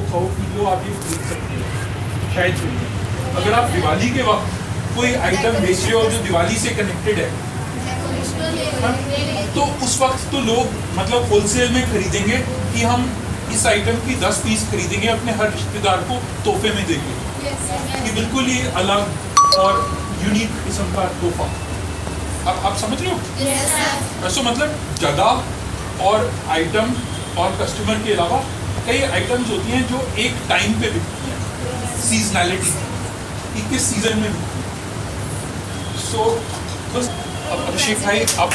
100 kilo आप ये खरीद सकते हो शायद खरीदें। अगर आप दिवाली के वक्त कोई आइटम बेच रहे हो जो दिवाली से कनेक्टेड है, तो उस वक्त तो लोग मतलब होलसेल में खरीदेंगे कि हम इस आइटम की 10 पीस खरीदेंगे, अपने हर रिश्तेदार को तोहफे में देंगे। ये बिल्कुल ही अलग और यूनिक किस्म का तोहफा। अब आप समझ रहे हो? ऐसा मतलब जगह और आइटम और कस्टमर के अलावा कई आइटम्स होती हैं जो एक टाइम पे बिकती हैं, सीजनैलिटी कि किस सीजन में बिकती है। सो बस अब अभिषेक भाई आप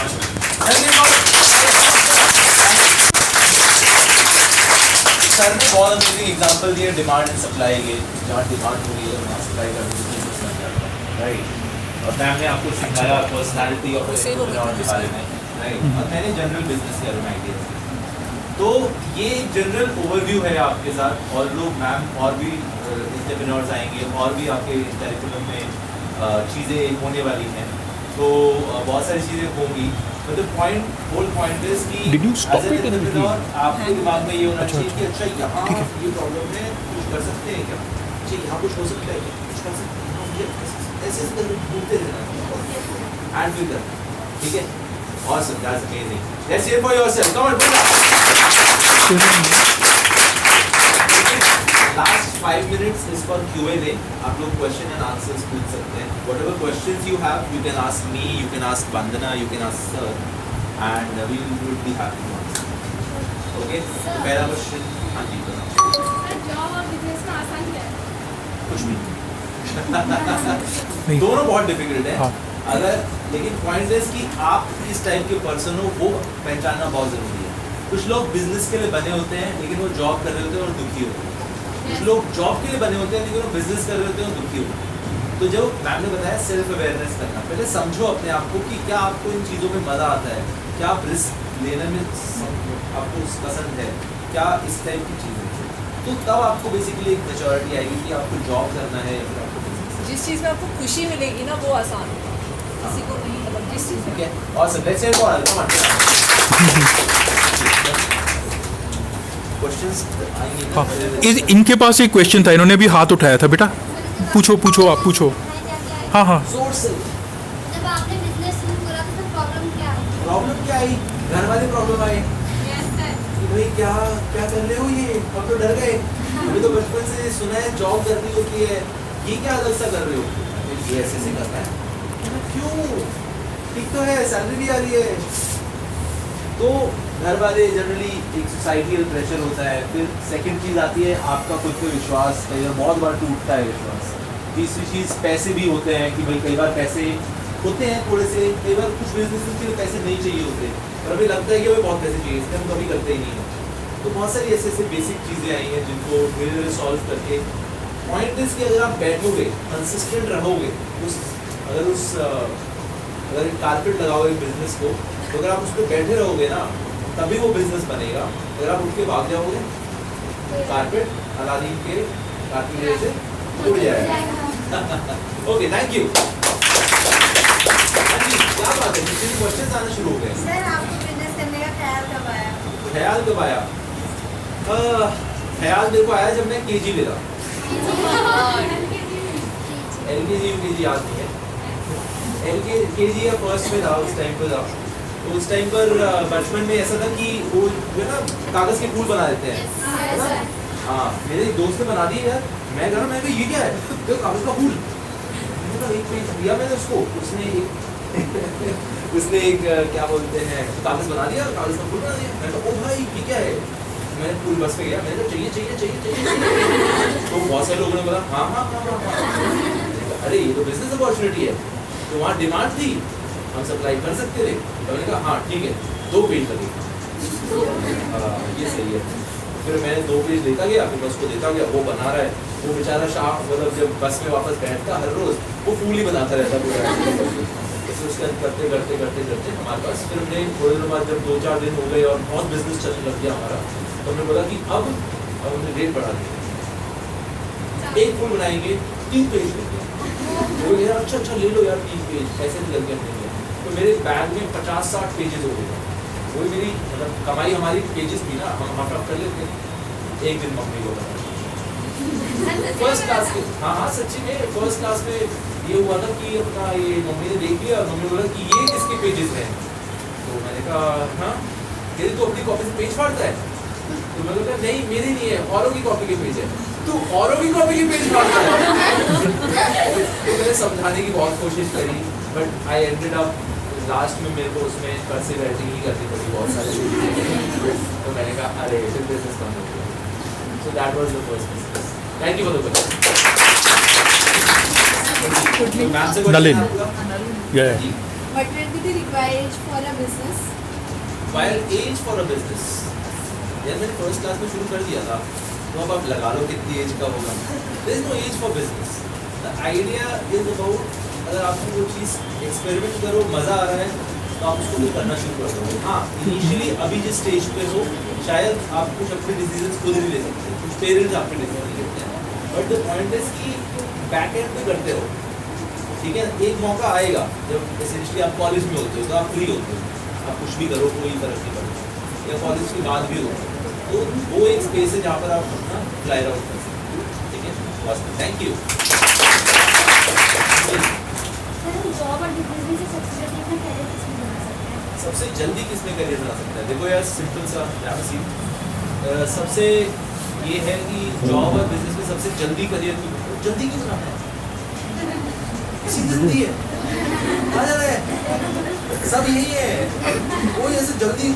सर ने बहुत अमेजिंग एग्जांपल दिए डिमांड एंड सप्लाई के, जहाँ डिमांड हो रही है वहाँ सप्लाई करनी, राइट। और मैम ने आपको सिखाया पर्सनालिटी और के बारे में, राइट। और मैंने जनरल बिजनेस के बारे में आइडिया। तो ये जनरल ओवरव्यू है आपके साथ, और लोग मैम और भी एंटरप्रेन्योर्स आएंगे और भी आपके करिकुलम में चीज़ें होने वाली हैं, तो बहुत सारी चीज़ें होंगी। But the whole point is कि एज एन एंटरप्रेन्योर आपके दिमाग में ये होना चाहिए कि अच्छा यहाँ ये प्रॉब्लम है, कुछ कर सकते हैं क्या, अच्छा यहाँ कुछ हो सकता है क्या, कुछ कर सकते हैं, ऐसे घूमते रहना एंड फिर करना, ठीक है। Awesome, that's amazing. Let's hear for yourself. Come on, put Last 5 minutes is for Q&A. आप लोग question and answers पूछ सकते हैं. Whatever questions you have, you can ask me, you can ask Vandana, you can ask Sir, and we will be happy to answer. Okay? तो पहला question, हाँ जी बताओ. Job और बिजनेस में आसान क्या है? कुछ भी. दोनों बहुत डिफिकल्ट है. अगर लेकिन पॉइंट इज कि आप किस टाइप के पर्सन हो वो पहचानना बहुत ज़रूरी है। कुछ लोग बिजनेस के लिए बने होते हैं लेकिन वो जॉब कर रहे होते हैं और दुखी होते हैं। कुछ लोग जॉब के लिए बने होते हैं लेकिन वो बिजनेस कर रहे होते हैं और दुखी होते हैं। तो जो मैम ने बताया सेल्फ अवेयरनेस करना, पहले समझो अपने आप को कि क्या आपको इन चीज़ों में मज़ा आता है, क्या आप रिस्क लेने में आपको पसंद है, क्या इस टाइप की चीज़ें, तो तब आपको बेसिकली एक मैच्योरिटी आएगी कि आपको जॉब करना है या फिर आपको बिजनेस। जिस चीज़ में आपको खुशी मिलेगी ना वो आसान होगा, किसी को नहीं, मतलब जिस चीज़ में। Okay, awesome. Let's hear for all. Come on. Questions? हाँ, इनके पास एक क्वेश्चन था, इन्होंने भी हाथ उठाया था। बेटा पूछो पूछो, आप पूछो। हाँ हाँ। Source. जब आपने बिजनेस शुरू करा तो प्रॉब्लम क्या आई? प्रॉब्लम क्या आई? घर वाले प्रॉब्लम आए कि भाई क्या क्या कर रहे हो, ये हम तो डर गए, हमें तो बचपन से सुना है जॉब करनी होती है, ये क्या अलग सा कर रहे हो, ये ऐसे करना है, क्यों, ठीक तो है, सैलरी भी आ रही है। तो घर वाले जनरली एक सोसाइटियल प्रेशर होता है। फिर सेकंड चीज़ आती है आपका खुद पे विश्वास, कई बार बहुत बार टूटता है विश्वास। तीसरी चीज़ पैसे भी होते हैं कि भाई कई बार पैसे होते हैं थोड़े से, कई बार कुछ बिजनेस के लिए पैसे नहीं चाहिए होते और अभी लगता है कि हमें बहुत पैसे चाहिए, इसलिए हम कभी करते ही नहीं हैं। तो बहुत सारी ऐसे ऐसे बेसिक चीज़ें आई हैं जिनको धीरे धीरे सॉल्व करके पॉइंट इज कि अगर आप बैठोगे कंसिस्टेंट रहोगे अगर कारपेट लगाओगे बिजनेस को, तो अगर आप उस पर बैठे रहोगे ना तभी वो बिजनेस बनेगा। अगर आप उठ के भाग जाओगे कारपेट अलादीन के कारपेट से उड़ जाएगा। Okay, thank you. क्या बात है, किसी क्वेश्चन आना शुरू हो गए। सर आपको बिजनेस करने का ख्याल कब आया? ख्याल कब आया? ख्याल मेरे को आया जब मैं केजी में था। एलकेजी यूकेजी याद नहीं है, एलकेजी या फर्स्ट में था उस टाइम पर था। तो उस टाइम पर बचपन में ऐसा था कि वो जो है ना कागज़ के फूल बना देते हैं, है ना? हाँ, मेरे एक दोस्त ने बना दिए यार, मैं कह रहा मैं ये क्या है, तो कागज़ का फूल। एक पेज दिया मैंने उसको, उसने एक क्या बोलते हैं कागज़ बना दिया, कागज़ का फूल बना दिया। मैं कहा ओ भाई ये क्या है, मैंने फूल बस पे गया, मैंने कहा चाहिए चाहिए चाहिए चाहिए। तो बहुत सारे लोगों ने बोला हाँ हाँ हाँ हाँ, अरे ये तो बिजनेस अपॉर्चुनिटी है। तो वहाँ डिमांड थी, हम सप्लाई कर सकते थे। तो मैंने कहा हाँ ठीक है, 2 पेज लगे, ये सही है। फिर मैंने 2 पेज लेता गया, फिर उसको देता गया, वो बना रहा है। वो बेचारा शाम मतलब जब बस में वापस बैठता हर रोज़ वो फूल ही बनाता रहता पूरा। तो उसका करते करते करते करते हमारे पास फिर हमने थोड़े दिनों बाद जब 2-4 दिन हो गए और बहुत बिजनेस चलने लग गया हमारा, तो हमने बोला कि अब हमने रेट बढ़ा दी, 1 फूल बनाएंगे 3 पेज लेंगे। वो यार अच्छा ले लो यार 3 पेज, ऐसे लग गया। तो मेरे बैग में 50-60 पेजेस हो गए। वही मेरी मतलब कमाई हमारी पेजेस थी ना, हम हाफ कर लेते, एक दिन मम्मी को बता फर्स्ट क्लास के, हाँ सच्ची में फर्स्ट क्लास में ये हुआ था कि अपना ये मम्मी ने देख लिया और मम्मी ने बोला कि ये किसके पेजेस हैं, तो मैंने कहा हाँ, कहती तू अपनी कॉपी से पेज फाड़ता है, तो मैंने कहा नहीं मेरी नहीं है, औरों की कॉपी के पेज है, तू औरों की कॉपी के पेज फाड़ता है। तो मैंने समझाने की बहुत कोशिश करी, but I ended up last में मेरे को उसमें कर्सिव राइटिंग ही करनी पड़ी बहुत सारी, तो मैंने कहा अरे फिर बिजनेस कम हो गया। So that was the first business. Thank you for the question. Nalin, yeah. But when did you require age for a business? While age for a business, यार मैंने फर्स्ट क्लास में शुरू कर दिया था, तो अब आप लगा लो कितनी एज का होगा। There is no age for business. The idea is about अगर आपको वो चीज़ एक्सपेरिमेंट करो, मज़ा आ रहा है, तो आप उसको करना शुरू कर दो। हाँ, इनिशियली अभी जिस स्टेज पे हो, शायद आप कुछ अपने डिसीजन खुद नहीं ले सकते, कुछ पेरेंट्स आपके डिसीजन लेते हैं, बट द पॉइंट इज कि बैक एंड पे करते हो, ठीक है। एक मौका आएगा जब एसेंशियली आप कॉलेज में होते हो, तो आप फ्री होते हो, आप कुछ भी करो कोई फर्क नहीं पड़ता, या कॉलेज के बाद भी हो, तो वो एक स्पेस है जहाँ पर आप अपना फ्लाई आउट कर सकते हो, ठीक है। बस थैंक यू। जॉब और बिजनेस में सबसे जल्दी अपना कैरियर किसमें बना सकते हैं? सबसे जल्दी किसमें करियर बना सकता है? देखो यार सिंपल सा सबसे ये है कि जॉब और बिजनेस में सबसे जल्दी करियर जल्दी क्यों बनाना है? इसी जल्दी है, कहाँ जा रहा है? सब यही है, कोई ऐसे जल्दी,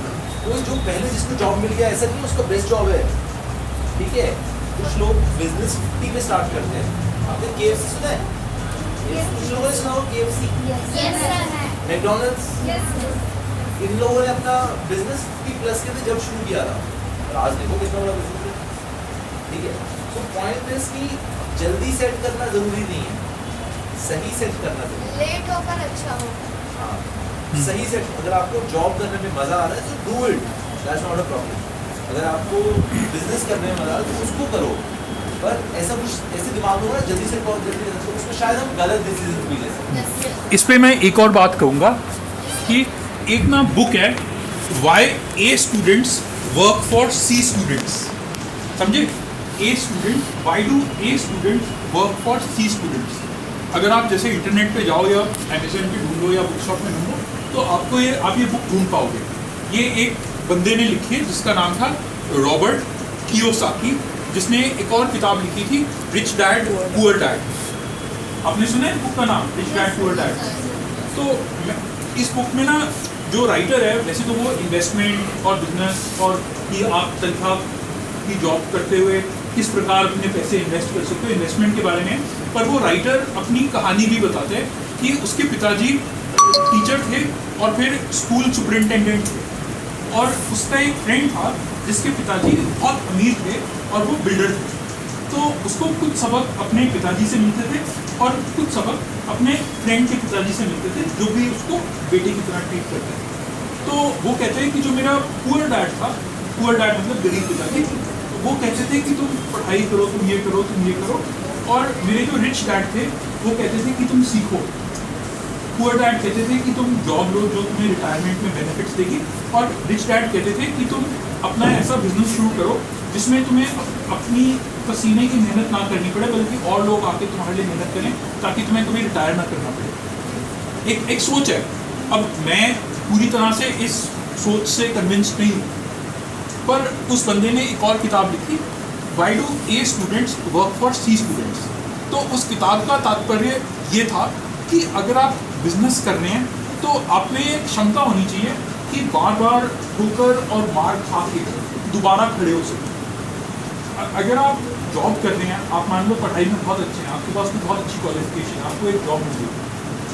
कोई जो पहले जिसको जॉब मिल गया ऐसा नहीं उसका बेस्ट जॉब है, ठीक है। कुछ लोग बिजनेस 50 पे स्टार्ट करते हैं, आपने KFC सुना है? कुछ लोगों ने सुना हो KFC, yes sir. McDonald's, yes in लोगों ने अपना बिजनेस 50+ के थे जब शुरू किया था, और आज देखो कितना बड़ा बिजनेस है, ठीक है। सो पॉइंट इज कि जल्दी सेट करना जरूरी नहीं है, सही सेट करना जरूरी है। लेट होकर अच्छा हो। हाँ, सही सेट। अगर आपको जॉब करने में मजा आ रहा है तो do it, that's not a problem. अगर आपको बिजनेस करने में मजा आ रहा है तो उसको करो, पर ऐसा कुछ ऐसे दिमाग में होगा जल्दी से बहुत जल्दी, तो उसमें शायद हम गलत डिसीजन भी ले सकते हैं। इस पे मैं एक और बात कहूँगा कि एक ना बुक है why A students work for C students, समझे? A student, why do A students work for C students. अगर आप जैसे इंटरनेट पे जाओ या अमेज़न पे ढूंढो या बुक शॉप में ढूंढो, तो आपको आप ये बुक ढूंढ पाओगे। ये एक बंदे ने लिखी है जिसका नाम था रॉबर्ट कियोसाकी, जिसने एक और किताब लिखी थी रिच डैड पुअर डैड। आपने सुना है बुक का नाम रिच डैड पुअर डैड? तो इस बुक में ना जो राइटर है, वैसे तो वो इन्वेस्टमेंट और बिजनेस और कि आप तनख्वाह की जॉब करते हुए किस प्रकार अपने पैसे इन्वेस्ट कर सकते हो, इन्वेस्टमेंट के बारे में, पर वो राइटर अपनी कहानी भी बताते हैं कि उसके पिताजी टीचर थे और फिर स्कूल सुपरिटेंडेंट थे, और उसका एक फ्रेंड था जिसके पिताजी बहुत अमीर थे और वो बिल्डर थे। तो उसको कुछ सबक अपने पिताजी से मिलते थे और कुछ सबक अपने फ्रेंड के पिताजी से मिलते थे, जो भी उसको बेटे की तरह ट्रीट करते थे। तो वो कहते हैं कि जो मेरा पुअर डैड था, पुअर डैड मतलब गरीब पिताजी, तो वो कहते थे कि तुम पढ़ाई करो, तुम ये करो, तुम ये करो, और मेरे जो रिच डैड थे वो कहते थे कि तुम सीखो। पुअर डैड कहते थे कि तुम जॉब लो जो तुम्हें रिटायरमेंट में बेनिफिट्स देगी, और रिच डैड कहते थे कि तुम अपना ऐसा बिजनेस शुरू करो जिसमें तुम्हें अपनी पसीने की मेहनत ना करनी पड़े, बल्कि और लोग आके तुम्हारे लिए मेहनत करें ताकि तुम्हें रिटायर ना करना पड़े। एक सोच है। अब मैं पूरी तरह से इस सोच से कन्विंस्ड नहीं हूँ, पर उस बंदे ने एक और किताब लिखी why do A students work for C students. तो उस किताब का तात्पर्य ये था कि अगर आप बिजनेस कर रहे हैं तो आप में क्षमता होनी चाहिए कि बार बार ठोकर और मार खा के दोबारा खड़े हो सकें। अगर आप जॉब कर रहे हैं, आप मान लो पढ़ाई में बहुत अच्छे हैं, आपके पास में बहुत अच्छी क्वालिफिकेशन, आपको एक जॉब मिल गई,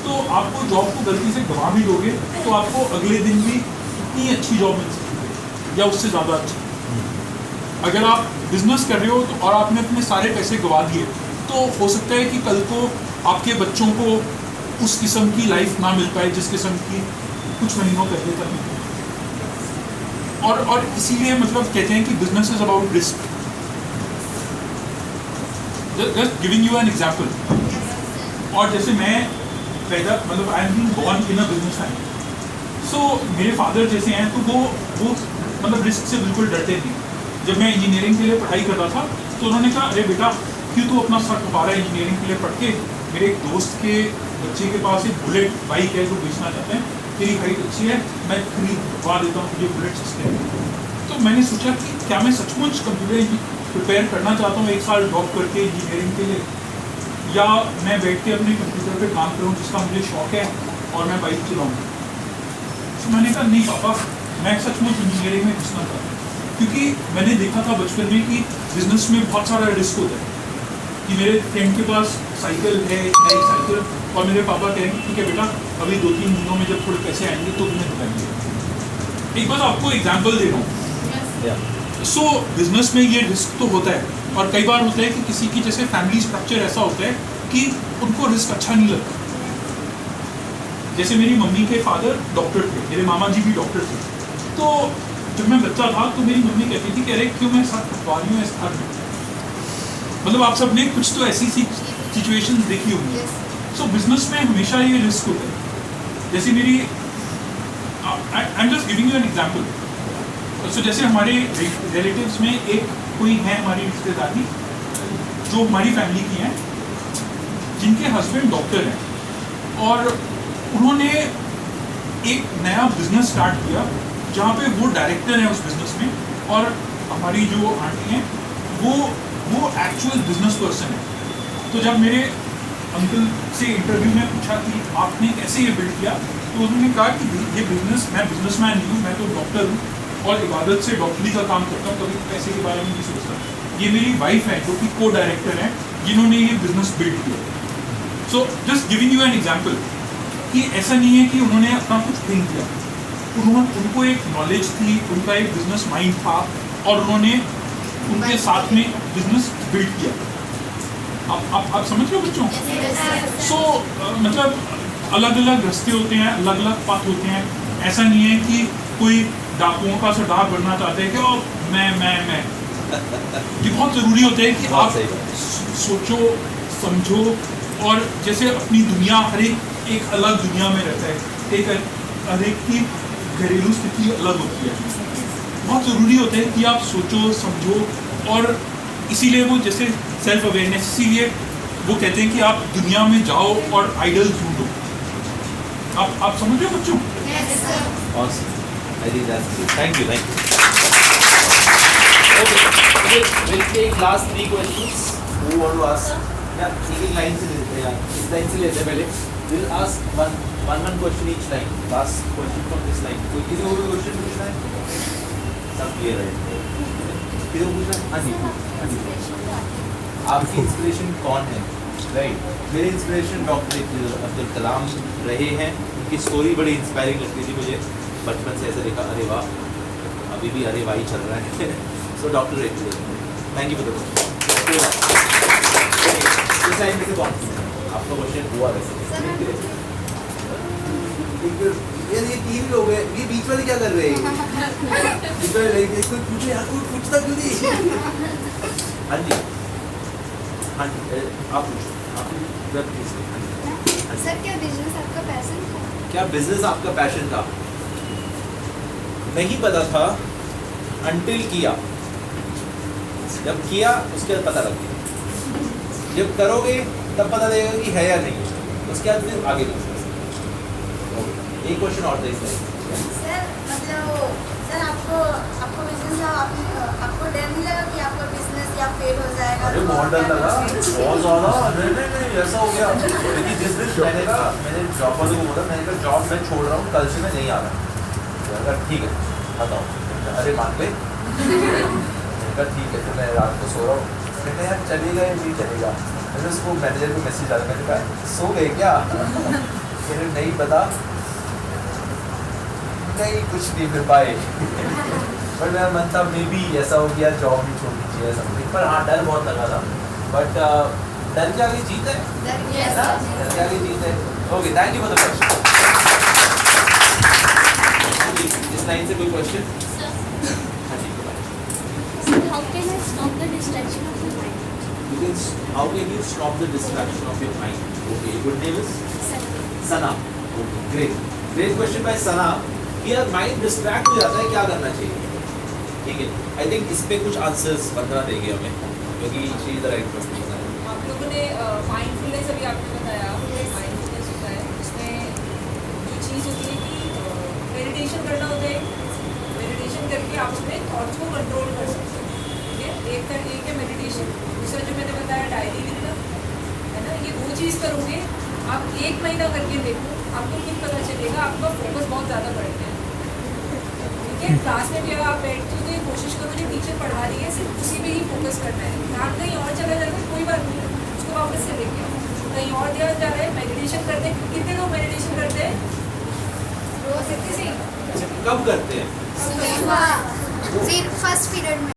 तो आपको जॉब को गलती से गंवा भी दोगे तो आपको अगले दिन भी इतनी अच्छी जॉब मिल सकती है या उससे ज़्यादा अच्छी। अगर आप बिजनेस कर रहे हो तो और आपने अपने सारे पैसे गंवा दिए, तो हो सकता है कि कल को आपके बच्चों को उस किस्म की लाइफ ना मिल पाए जिस किस्म की कुछ महीनों पहले तक मिली। और इसीलिए मतलब कहते हैं कि business is about risk. Just giving you an example. और जैसे मैं पैदा मतलब I am being born in a business family, so मेरे फादर जैसे हैं तो वो मतलब रिस्क से बिल्कुल डरते नहीं। जब मैं इंजीनियरिंग के लिए पढ़ाई कर रहा था तो उन्होंने कहा अरे बेटा क्यों तू अपना सर खपा रहा है इंजीनियरिंग के लिए पढ़ के, मेरे एक दोस्त के बच्चे के पास एक बुलेट बाइक है जो बेचना चाहते हैं, तेरी हाइट अच्छी है, मैं खरीदवा देता हूँ तुझे बुलेट सस्ते में। तो मैंने सोचा कि क्या मैं सचमुच कंप्यूटर प्रिपेयर करना चाहता हूँ 1 साल ड्रॉप करके इंजीनियरिंग के लिए, या मैं बैठ के अपने कंप्यूटर पे काम करूँ जिसका मुझे शौक है और मैं बाइक चलाऊँ। तो मैंने कहा नहीं पापा, मैं सचमुच इंजीनियरिंग में घुसना चाहता हूँ, क्योंकि मैंने देखा था बचपन में कि बिजनेस में बहुत सारा रिस्क होता है। कि मेरे फ्रेंड के पास साइकिल है, नई साइकिल, और मेरे पापा कह रहे हैं ठीक है बेटा अभी 2-3 महीनों में जब थोड़े पैसे आएंगे तो तुम्हें दिखाएंगे। एक बार आपको एग्जाम्पल दे रहा हूँ। सो बिजनेस में ये रिस्क तो होता है, और कई बार होता है कि किसी की जैसे फैमिली स्ट्रक्चर ऐसा होता है कि उनको रिस्क अच्छा नहीं लगता। जैसे मेरी मम्मी के फादर डॉक्टर थे, मेरे मामा जी भी डॉक्टर थे, तो जब मैं बच्चा था तो मेरी मम्मी कहती थी कि अरे क्यों मैं सर खपवा रही हूँ इस घर में। मतलब आप सब ने कुछ तो ऐसी सिचुएशन देखी होंगी। सो बिजनेस में हमेशा ये रिस्क होता है। जैसे मेरी I am just giving you an example. So जैसे हमारे रिलेटिव्स में एक कोई है हमारी रिश्तेदारी जो हमारी फैमिली की हैं, जिनके हस्बैंड डॉक्टर हैं, और उन्होंने एक नया बिजनेस स्टार्ट किया जहाँ पे वो डायरेक्टर हैं उस बिजनेस में, और हमारी जो आंटी हैं वो एक्चुअल बिजनेस पर्सन है। तो जब मेरे अंकल से इंटरव्यू में पूछा कि आपने कैसे ये बिल्ड किया, तो उन्होंने कहा कि ये बिजनेस, मैं बिजनेसमैन नहीं हूँ, मैं तो डॉक्टर हूँ और इबादत से डॉक्टरी का काम करता हूँ, कभी पैसे के बारे में नहीं सोचता। ये मेरी वाइफ है जो कि को डायरेक्टर है, जिन्होंने ये बिजनेस बिल्ड किया। So just giving you an example कि ऐसा नहीं है कि उन्होंने अपना कुछ थिंक किया, उनको एक नॉलेज थी, उनका एक बिजनेस माइंड था, और उन्होंने उनके साथ में बिजनेस बिल्ड किया। आप समझ रहे हो बच्चों? सो मतलब अलग अलग रास्ते होते हैं, अलग अलग पाथ होते हैं। ऐसा नहीं है कि कोई डाकुओं का सरदार बनना चाहते हैं कि मैं ये बहुत ज़रूरी होता है कि आप सोचो समझो, और जैसे अपनी दुनिया हर एक अलग दुनिया में रहता है, हर एक की घरेलू स्थिति अलग होती है। बहुत ज़रूरी होता है कि आप सोचो समझो, और इसीलिए वो जैसे सेल्फ अवेयरनेस, इसीलिए वो कहते हैं कि आप दुनिया में जाओ और आइडल ढूंढो। आप समझ रहे हो बच्चों? Thank you. Okay, we'll take last 3 questions. Who want to ask? Yeah, एक लाइन से लेते हैं, इस लाइन से लेते हैं पहले। We'll ask one question each line. Last question from this line. कोई किसी को भी क्वेश्चन पूछना है? सब क्लियर है? किसी को पूछना है? हाँ जी। आपकी इंस्पिरेशन कौन है? राइट, मेरे इंस्पिरेशन डॉक्टर अब्दुल कलाम रहे हैं। उनकी स्टोरी बड़ी इंस्पायरिंग लगती थी मुझे, बचपन से ऐसा देखा, अरे वाह, अभी भी अरे वाह ही चल रहा है। So doctor APJ, thank you for the question. इस टाइम में से कौन आपका क्वेश्चन हुआ वैसे? ये 3 लोग हैं, ये बीच वाले क्या कर रहे हैं? बीच वाले कोई पूछे यार, कोई पूछता क्यों नहीं? हाँ जी, आप पूछो। सर क्या बिजनेस आपका पैशन था? क्या बिजनेस आपका पैशन था? नहीं पता था अनटिल किया। जब किया उसके बाद पता लग गया। जब करोगे तब पता लगेगा कि है या नहीं, उसके बाद फिर आगे बढ़ो। एक क्वेश्चन और था इसमें। सर मतलब सर आपको बिजनेस आपको डर नहीं लगा कि आपका बिजनेस या फेल हो जाएगा? अरे बहुत डर लगा, बहुत ज़्यादा। नहीं ऐसा हो गया क्योंकि जिस दिन मैंने जॉब वाले को बोला, मैंने कहा जॉब मैं छोड़ रहा हूँ, कल से मैं नहीं आ रहा। अगर ठीक है बताओ, अरे मान ले। मैंने कहा ठीक है, तो मैं रात को सो रहा हूँ। मैंने यार चलेगा या नहीं चलेगा? मैंने उसको मैनेजर को मैसेज डाला, मैंने कहा सो गए क्या? मैंने नहीं पता, नहीं कुछ नहीं फिर पाए। बट मेरा मन था मे बी ऐसा हो गया, जॉब भी छोड़ दीजिए ऐसा। पर हाँ डर बहुत लगा था, बट डर के आगे जीत है ना, डर के आगे जीत है। Okay, thank you for the question. इस लाइन से कोई क्वेश्चन? हाँ जी, How can I stop the distraction of the mind? How can you stop the distraction of your mind? Okay, your name is Sana. Okay, great question by Sana. कि यार mind distract हो जाता है, क्या करना चाहिए? ठीक है, आई थिंक इस पे कुछ आंसर्स 15 देंगे हमें, क्योंकि she is the right person बताने आप लोगों ने माइंडफुलनेस अभी आपने बताया, माइंडफुलनेस होता है उसमें जो चीज़ होती है कि मेडिटेशन करना होता है, मेडिटेशन करके आप अपने थॉट्स को कंट्रोल कर सकते हैं, ठीक है। एक है मेडिटेशन, दूसरा जो मैंने बताया डायरी लिखना है ना, ये दो चीज़ करोगे आप 1 महीना करके देखो, आपको खुद पता चलेगा आपका फोकस बहुत ज़्यादा बढ़ गया है, ठीक है। क्लास में भी अगर आप बैठते हो तो ये कोशिश करो जो टीचर पढ़ा रही है सिर्फ उसी पे ही फोकस करना है, ध्यान कहीं और चला जाता है कोई बात नहीं है, उसको वापस से लेके आओ, कहीं और ध्यान जा रहा है। मेडिटेशन करते हैं, कितने लोग मेडिटेशन करते हैं रोज? कितने से अच्छा, कब करते हैं? फिर फर्स्ट पीरियड में